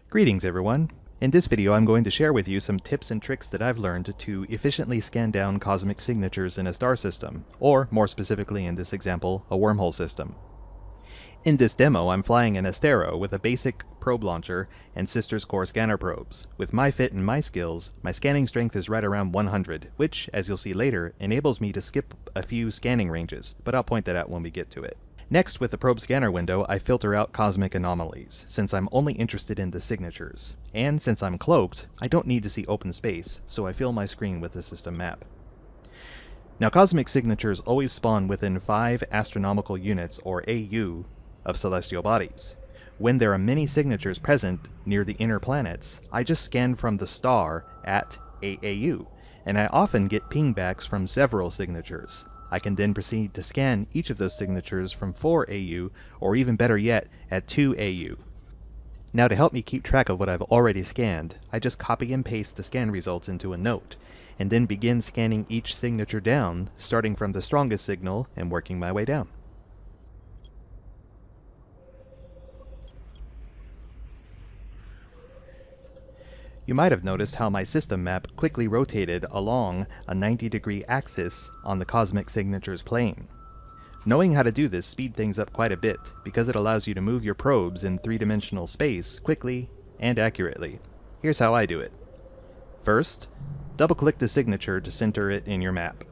Greetings everyone! In this video I'm going to share with you some tips and tricks that I've learned to efficiently scan down cosmic signatures in a star system, or more specifically in this example, a wormhole system. In this demo I'm flying an Astero with a basic probe launcher and Sisters Core scanner probes. With my fit and my skills, my scanning strength is right around 100, which, as you'll see later, enables me to skip a few scanning ranges, but I'll point that out when we get to it. Next, with the probe scanner window, I filter out cosmic anomalies, since I'm only interested in the signatures. And since I'm cloaked, I don't need to see open space, so I fill my screen with the system map. Now, cosmic signatures always spawn within 5 astronomical units, or AU, of celestial bodies. When there are many signatures present near the inner planets, I just scan from the star at 8 AU, and I often get pingbacks from several signatures. I can then proceed to scan each of those signatures from 4 AU, or even better yet, at 2 AU. Now, to help me keep track of what I've already scanned, I just copy and paste the scan results into a note, and then begin scanning each signature down, starting from the strongest signal and working my way down. You might have noticed how my system map quickly rotated along a 90-degree axis on the cosmic signatures plane. Knowing how to do this speeds things up quite a bit, because it allows you to move your probes in 3-dimensional space quickly and accurately. Here's how I do it. First, double-click the signature to center it in your map.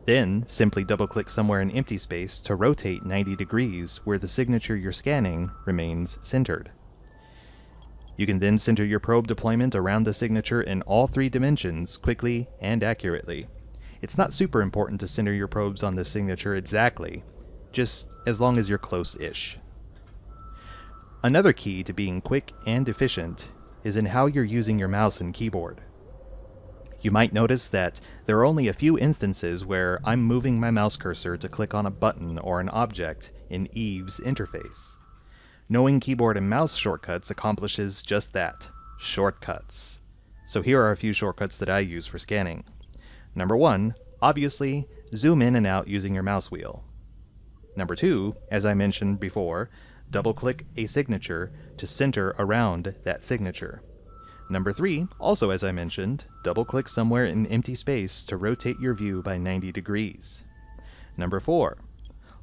Then, simply double-click somewhere in empty space to rotate 90 degrees where the signature you're scanning remains centered. You can then center your probe deployment around the signature in all 3 dimensions quickly and accurately. It's not super important to center your probes on the signature exactly, just as long as you're close-ish. Another key to being quick and efficient is in how you're using your mouse and keyboard. You might notice that there are only a few instances where I'm moving my mouse cursor to click on a button or an object in Eve's interface. Knowing keyboard and mouse shortcuts accomplishes just that, shortcuts. So here are a few shortcuts that I use for scanning. Number 1, obviously, zoom in and out using your mouse wheel. Number 2, as I mentioned before, double-click a signature to center around that signature. Number 3, also as I mentioned, double-click somewhere in empty space to rotate your view by 90 degrees. Number 4,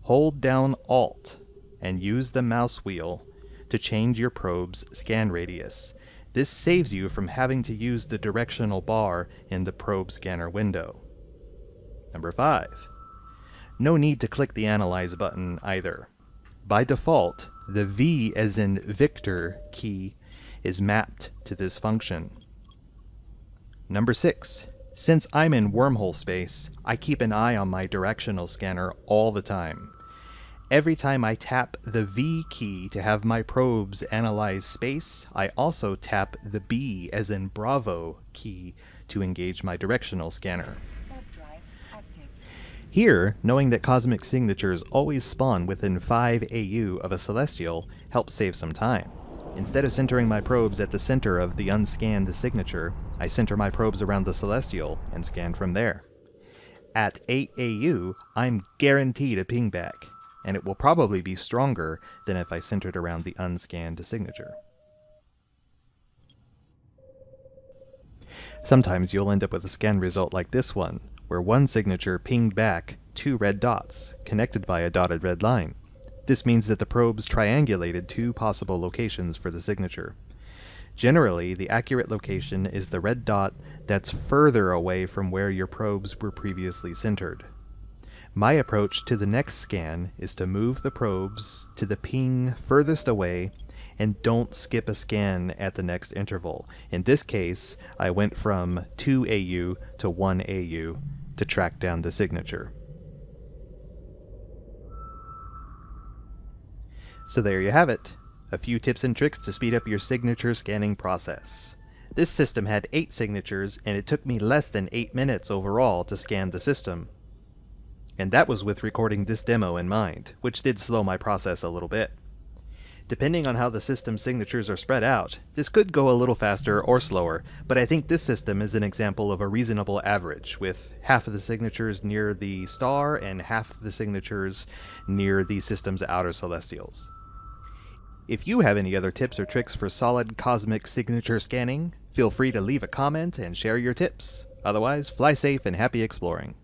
hold down Alt and use the mouse wheel to change your probe's scan radius. This saves you from having to use the directional bar in the probe scanner window. Number 5. No need to click the Analyze button either. By default, the V as in Victor key is mapped to this function. Number 6. Since I'm in wormhole space, I keep an eye on my directional scanner all the time. Every time I tap the V key to have my probes analyze space, I also tap the B as in Bravo key to engage my directional scanner. Here, knowing that cosmic signatures always spawn within 5 AU of a celestial helps save some time. Instead of centering my probes at the center of the unscanned signature, I center my probes around the celestial and scan from there. At 8 AU, I'm guaranteed a pingback, and it will probably be stronger than if I centered around the unscanned signature. Sometimes you'll end up with a scan result like this one, where one signature pinged back 2 red dots, connected by a dotted red line. This means that the probes triangulated 2 possible locations for the signature. Generally, the accurate location is the red dot that's further away from where your probes were previously centered. My approach to the next scan is to move the probes to the ping furthest away and don't skip a scan at the next interval. In this case, I went from 2 AU to 1 AU to track down the signature. So there you have it, a few tips and tricks to speed up your signature scanning process. This system had 8 signatures, and it took me less than 8 minutes overall to scan the system. And that was with recording this demo in mind, which did slow my process a little bit. Depending on how the system signatures are spread out, this could go a little faster or slower, but I think this system is an example of a reasonable average, with half of the signatures near the star and half of the signatures near the system's outer celestials. If you have any other tips or tricks for solid cosmic signature scanning, feel free to leave a comment and share your tips. Otherwise, fly safe and happy exploring.